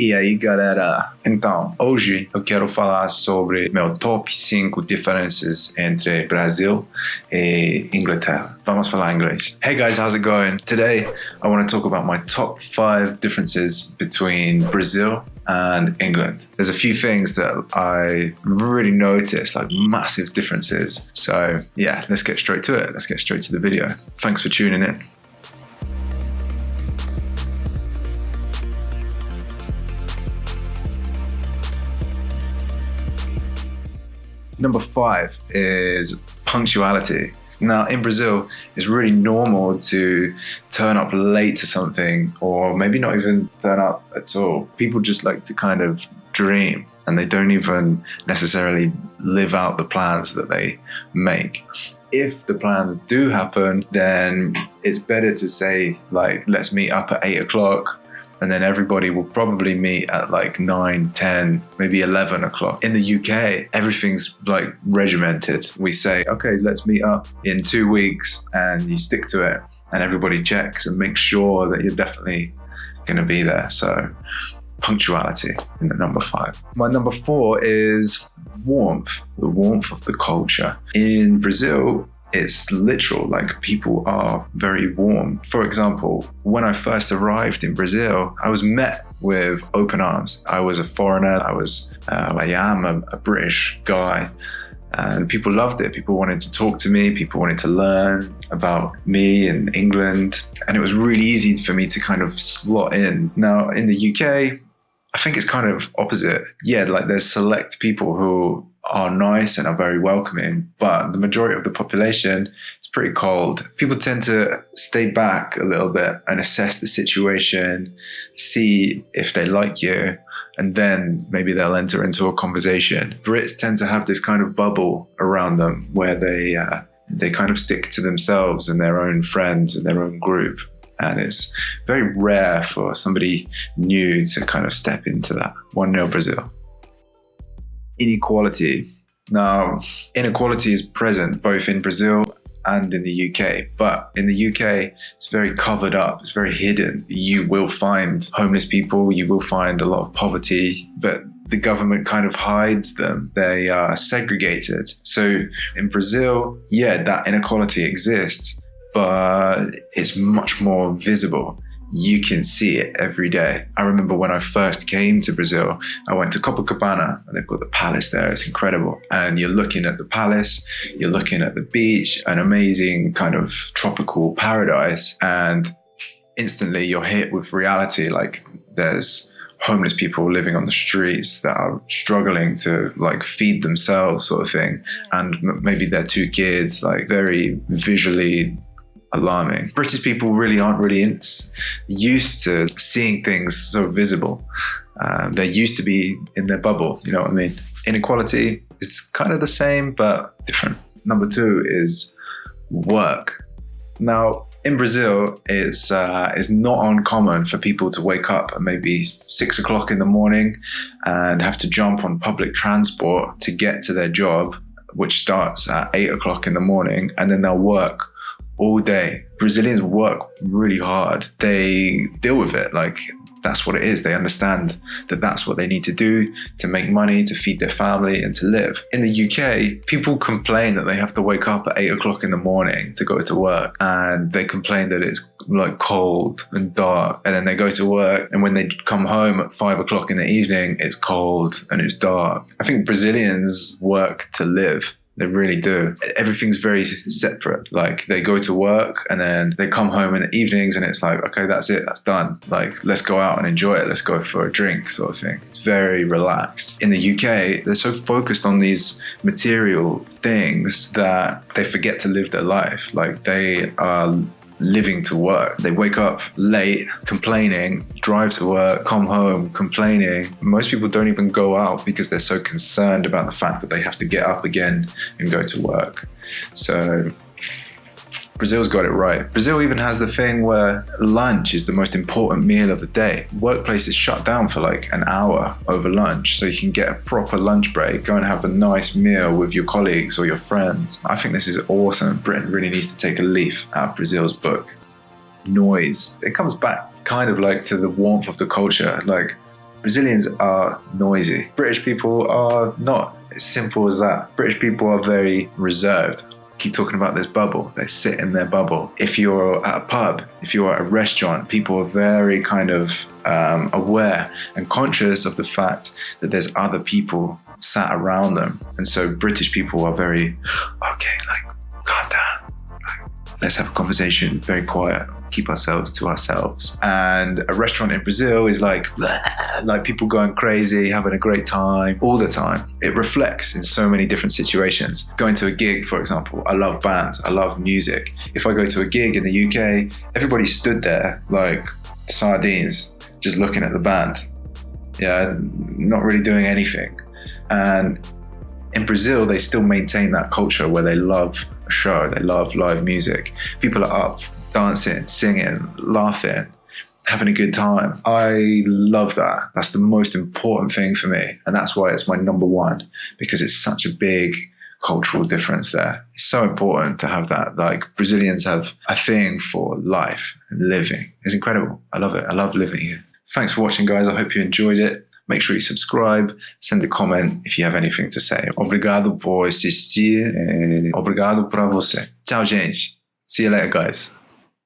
E aí, galera? Então, hoje eu quero falar sobre meu top 5 diferenças entre Brasil e Inglaterra. Vamos falar inglês. Hey guys, how's it going? Today, I want to talk about my top 5 differences between Brazil and England. There's a few things that I really noticed, like massive differences. So yeah, let's get straight to it. Let's get straight to the video. Thanks for tuning in. Number 5 is punctuality. Now, in Brazil, it's really normal to turn up late to something, or maybe not even turn up at all. People just like to kind of dream, and they don't even necessarily live out the plans that they make. If the plans do happen, then it's better to say, like, let's meet up at 8 o'clock. And then everybody will probably meet at like 9, 10, maybe 11 o'clock. In the UK, everything's like regimented. We say, okay, let's meet up in 2 weeks, and you stick to it. And everybody checks and makes sure that you're definitely going to be there. So punctuality in the number 5. My number 4 is warmth, the warmth of the culture. In Brazil, it's literal, like people are very warm. For example, when I first arrived in Brazil, I was met with open arms. I was a foreigner, I am a British guy, and people loved it. People wanted to talk to me, people wanted to learn about me and England, and it was really easy for me to kind of slot in. Now, in the UK, I think it's kind of opposite. Yeah, like there's select people who are nice and are very welcoming, but the majority of the population is pretty cold. People tend to stay back a little bit and assess the situation, see if they like you, and then maybe they'll enter into a conversation. Brits tend to have this kind of bubble around them where they kind of stick to themselves and their own friends and their own group. And it's very rare for somebody new to kind of step into that. 1-0 Brazil. Inequality. Now, inequality is present both in Brazil and in the UK, but in the UK, it's very covered up, it's very hidden. You will find homeless people, you will find a lot of poverty, but the government kind of hides them. They are segregated. So in Brazil, yeah, that inequality exists, but it's much more visible. You can see it every day. I remember when I first came to Brazil, I went to Copacabana, and they've got the palace there. It's incredible. And you're looking at the palace, you're looking at the beach, an amazing kind of tropical paradise. And instantly you're hit with reality. Like there's homeless people living on the streets that are struggling to like feed themselves, sort of thing. And maybe they're 2 kids, like very visually alarming. British people really aren't used to seeing things so visible. They're used to be in their bubble, you know what I mean? Inequality is kind of the same, but different. Number 2 is work. Now, in Brazil, it's not uncommon for people to wake up at maybe 6 o'clock in the morning and have to jump on public transport to get to their job, which starts at 8 o'clock in the morning, and then they'll work all day. Brazilians work really hard. They deal with it like that's what it is. They understand that that's what they need to do to make money, to feed their family, and to live. In the UK, people complain that they have to wake up at 8 o'clock in the morning to go to work, and they complain that it's like cold and dark, and then they go to work, and when they come home at 5 o'clock in the evening, it's cold and it's dark. I think Brazilians work to live. They really do. Everything's very separate. Like they go to work and then they come home in the evenings and it's like, okay, that's it, that's done. Like, let's go out and enjoy it. Let's go for a drink, sort of thing. It's very relaxed. In the UK, they're so focused on these material things that they forget to live their life. Like they are living to work. They wake up late, complaining, drive to work, come home, complaining. Most people don't even go out because they're so concerned about the fact that they have to get up again and go to work. So Brazil's got it right. Brazil even has the thing where lunch is the most important meal of the day. Workplaces shut down for like an hour over lunch, so you can get a proper lunch break, go and have a nice meal with your colleagues or your friends. I think this is awesome. Britain really needs to take a leaf out of Brazil's book. Noise. It comes back kind of like to the warmth of the culture. Like Brazilians are noisy. British people are not as simple as that. British people are very reserved. Keep talking about this bubble. They sit in their bubble. If you're at a pub, if you're at a restaurant, people are very kind of aware and conscious of the fact that there's other people sat around them. And so British people are very, okay, like, calm down. Like, let's have a conversation, very quiet, keep ourselves to ourselves. And a restaurant in Brazil is like people going crazy, having a great time all the time. It reflects in so many different situations. Going to a gig, for example, I love bands, I love music. If I go to a gig in the UK, everybody stood there like sardines, just looking at the band. Yeah, not really doing anything. And in Brazil, they still maintain that culture where they love a show, they love live music. People are up, dancing, singing, laughing, having a good time. I love that. That's the most important thing for me. And that's why it's my number one, because it's such a big cultural difference there. It's so important to have that. Like, Brazilians have a thing for life and living. It's incredible. I love it. I love living here. Thanks for watching, guys. I hope you enjoyed it. Make sure you subscribe, send a comment if you have anything to say. Obrigado por assistir. Obrigado pra você. Tchau, gente. See you later, guys.